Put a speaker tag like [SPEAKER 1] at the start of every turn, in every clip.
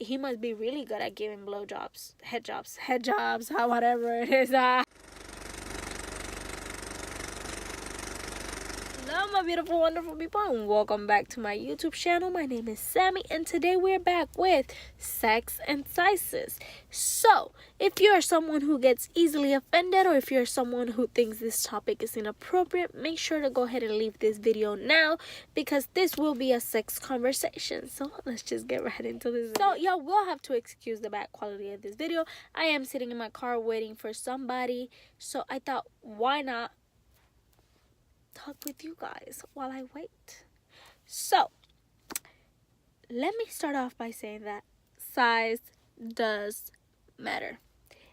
[SPEAKER 1] he must be really good at giving blowjobs, head jobs, whatever it is. Hello, my beautiful, wonderful people, and welcome back to my YouTube channel. My name is Sammy, and today we're back with sex and sizes. So, if you're someone who gets easily offended, or if you're someone who thinks this topic is inappropriate, make sure to go ahead and leave this video now, because this will be a sex conversation. So, let's just get right into this video. So, y'all will have to excuse the bad quality of this video. I am sitting in my car waiting for somebody, so I thought, why not talk with you guys while I wait? So let me start off by saying that size does matter,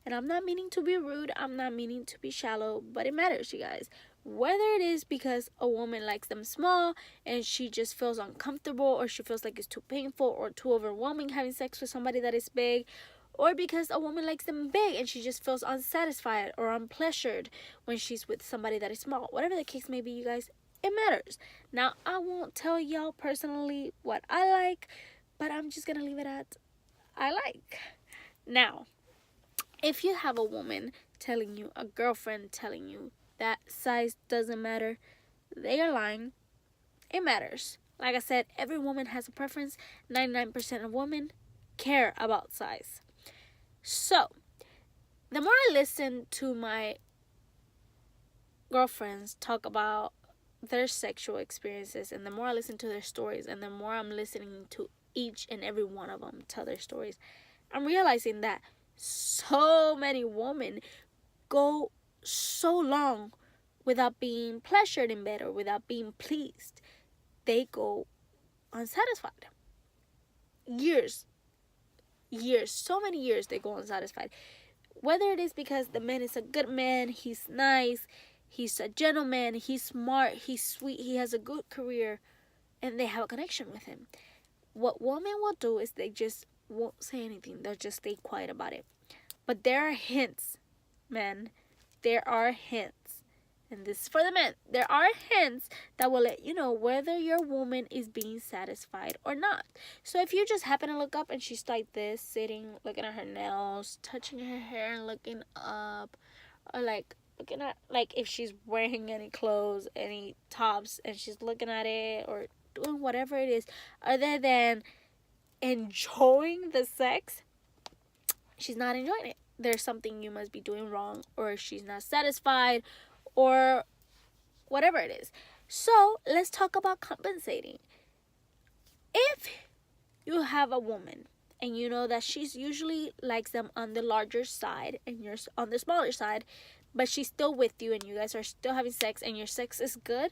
[SPEAKER 1] and I'm not meaning to be rude, I'm not meaning to be shallow, but it matters, you guys. Whether it is because a woman likes them small and she just feels uncomfortable, or she feels like it's too painful or too overwhelming having sex with somebody that is big, or because a woman likes them big and she just feels unsatisfied or unpleasured when she's with somebody that is small. Whatever the case may be, you guys, it matters. Now, I won't tell y'all personally what I like, but I'm just gonna leave it at I like. Now, if you have a woman telling you, a girlfriend telling you that size doesn't matter, they are lying. It matters. Like I said, every woman has a preference. 99% of women care about size. So, the more I listen to my girlfriends talk about their sexual experiences, and the more I listen to their stories, and the more I'm listening to each and every one of them tell their stories, I'm realizing that so many women go so long without being pleasured in bed or without being pleased. They go unsatisfied. Years, so many years they go unsatisfied. Whether it is because the man is a good man, he's nice, he's a gentleman, he's smart, he's sweet, he has a good career, and they have a connection with him. What women will do is they just won't say anything. They'll just stay quiet about it. But there are hints, men. There are hints. And this is for the men. There are hints that will let you know whether your woman is being satisfied or not. So if you just happen to look up and she's like this, sitting, looking at her nails, touching her hair and looking up, or like looking at, like if she's wearing any clothes, any tops, and she's looking at it or doing whatever it is other than enjoying the sex, she's not enjoying it. There's something you must be doing wrong, or she's not satisfied, or whatever it is. So let's talk about compensating. If you have a woman and you know that she's usually likes them on the larger side and you're on the smaller side, but she's still with you and you guys are still having sex and your sex is good,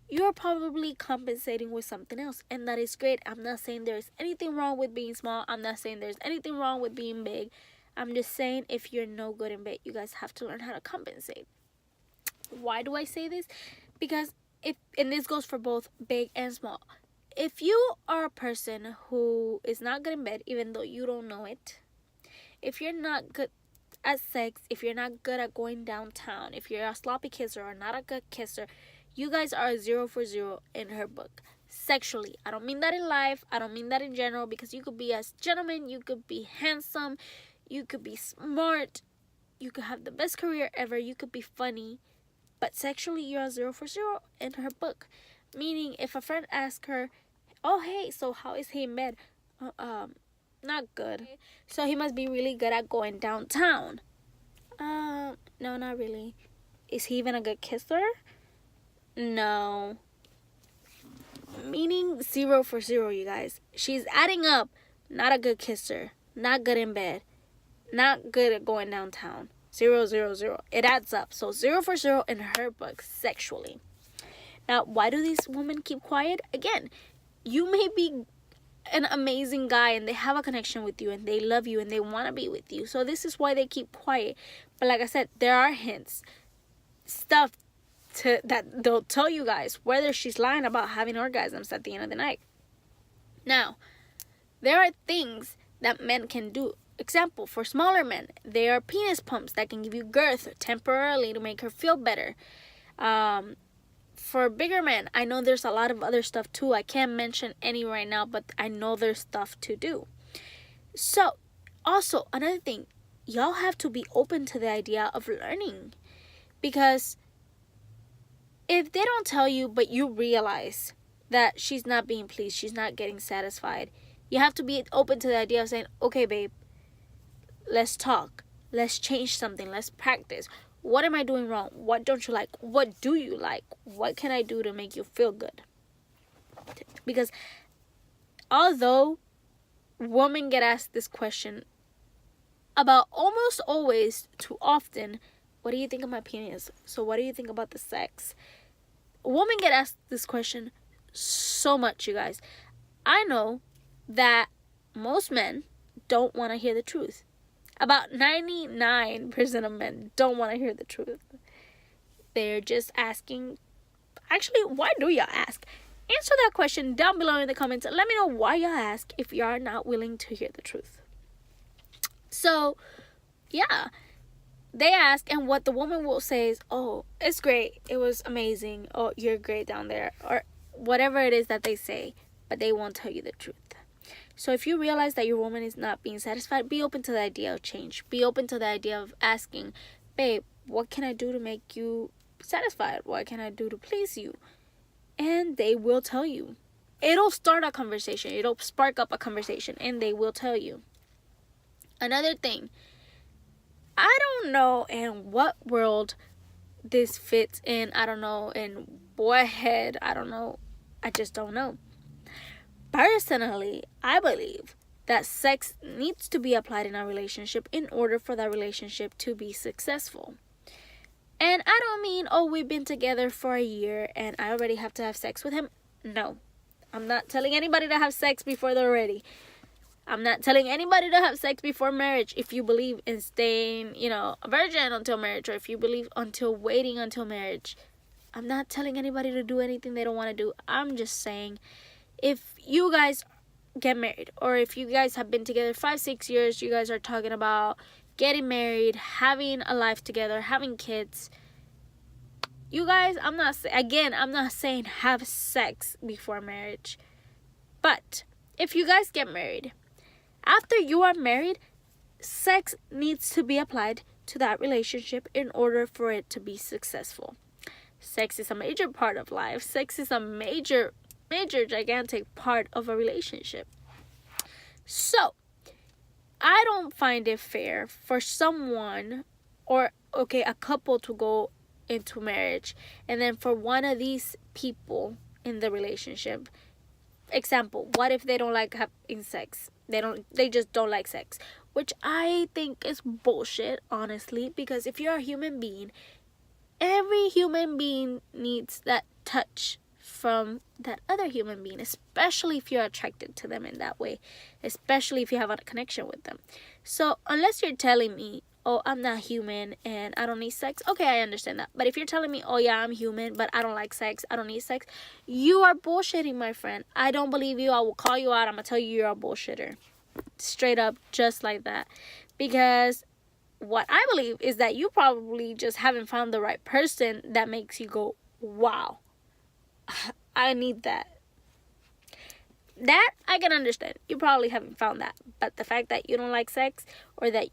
[SPEAKER 1] you're probably compensating with something else, and that is great. I'm not saying there's anything wrong with being small. I'm not saying there's anything wrong with being big. I'm just saying, if you're no good in bed, you guys have to learn how to compensate. Why do I say this? Because and this goes for both big and small. If you are a person who is not good in bed, even though you don't know it, if you're not good at sex, if you're not good at going downtown, if you're a sloppy kisser or not a good kisser, you guys are 0 for 0 in her book. Sexually. I don't mean that in life. I don't mean that in general, because you could be a gentleman, you could be handsome, you could be smart, you could have the best career ever, you could be funny, but sexually you're 0 for 0 in her book. Meaning, if a friend asks her, oh hey, so how is he in bed? Not good. So he must be really good at going downtown. No, not really. Is he even a good kisser? No. Meaning 0 for 0, you guys. She's adding up. Not a good kisser, not good in bed, not good at going downtown. 0, 0, 0. It adds up. So 0 for 0 in her book sexually. Now, why do these women keep quiet? Again, you may be an amazing guy and they have a connection with you and they love you and they want to be with you. So this is why they keep quiet. But like I said, there are hints, stuff that they'll tell you guys whether she's lying about having orgasms at the end of the night. Now, there are things that men can do. Example, for smaller men, there are penis pumps that can give you girth temporarily to make her feel better. For bigger men, I know there's a lot of other stuff too. I can't mention any right now, but I know there's stuff to do. So, also, another thing, y'all have to be open to the idea of learning. Because if they don't tell you, but you realize that she's not being pleased, she's not getting satisfied, you have to be open to the idea of saying, okay, babe, let's talk. Let's change something. Let's practice. What am I doing wrong? What don't you like? What do you like? What can I do to make you feel good? Because although women get asked this question about almost always too often, what do you think of my penis? So what do you think about the sex? Women get asked this question so much, you guys. I know that most men don't want to hear the truth. About 99% of men don't want to hear the truth. They're just asking. Actually, why do y'all ask? Answer that question down below in the comments. Let me know why y'all ask if you are not willing to hear the truth. So, yeah. They ask, and what the woman will say is, oh, it's great. It was amazing. Oh, you're great down there. Or whatever it is that they say. But they won't tell you the truth. So if you realize that your woman is not being satisfied, be open to the idea of change. Be open to the idea of asking, babe, what can I do to make you satisfied? What can I do to please you? And they will tell you. It'll start a conversation. It'll spark up a conversation, and they will tell you. Another thing, I don't know in what world this fits in. I don't know in what head. I don't know. I just don't know. Personally, I believe that sex needs to be applied in a relationship in order for that relationship to be successful. And I don't mean, oh, we've been together for a year and I already have to have sex with him. No. I'm not telling anybody to have sex before they're ready. I'm not telling anybody to have sex before marriage if you believe in staying, a virgin until marriage, or if you believe until waiting until marriage. I'm not telling anybody to do anything they don't want to do. I'm just saying, if you guys get married, or if you guys have been together 5-6 years, you guys are talking about getting married, having a life together, having kids, you guys, I'm not saying have sex before marriage. But if you guys get married, after you are married, sex needs to be applied to that relationship in order for it to be successful. Sex is a major part of life. Sex is a major, gigantic part of a relationship. So, I don't find it fair for someone, or a couple to go into marriage, and then for one of these people in the relationship, example, what if they don't like having sex? They just don't like sex, which I think is bullshit, honestly, because if you're a human being, every human being needs that touch from that other human being, especially if you're attracted to them in that way, especially if you have a connection with them. So unless you're telling me, oh, I'm not human and I don't need sex, okay, I understand that. But if you're telling me, oh yeah, I'm human but I don't like sex, I don't need sex, you are bullshitting, my friend. I don't believe you. I will call you out. I'm gonna tell you you're a bullshitter, straight up, just like that. Because what I believe is that you probably just haven't found the right person that makes you go, wow, I need that. That I can understand. You probably haven't found that. But the fact that you don't like sex, or that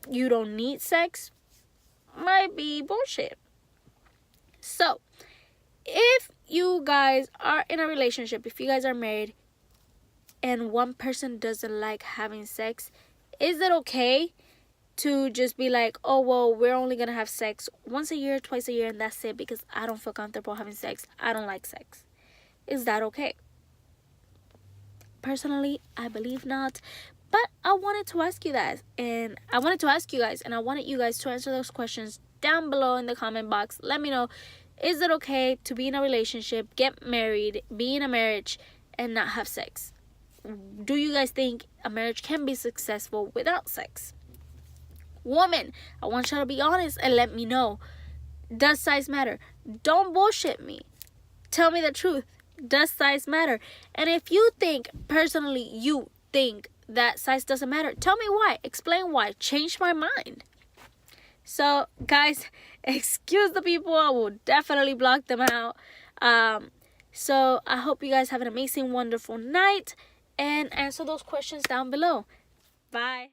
[SPEAKER 1] you don't need sex, might be bullshit. So, if you guys are in a relationship, if you guys are married, and one person doesn't like having sex, is it okay to just be like, oh, well, we're only gonna have sex once a year, twice a year, and that's it, because I don't feel comfortable having sex, I don't like sex? Is that okay? Personally, I believe not. But I wanted to ask you guys, and I wanted you guys to answer those questions down below in the comment box. Let me know, is it okay to be in a relationship, get married, be in a marriage, and not have sex? Do you guys think a marriage can be successful without sex? Woman, I want you to be honest and let me know. Does size matter? Don't bullshit me. Tell me the truth. Does size matter? And if you think, personally, you think that size doesn't matter, tell me why. Explain why. Change my mind. So, guys, excuse the people. I will definitely block them out. So, I hope you guys have an amazing, wonderful night. And answer those questions down below. Bye.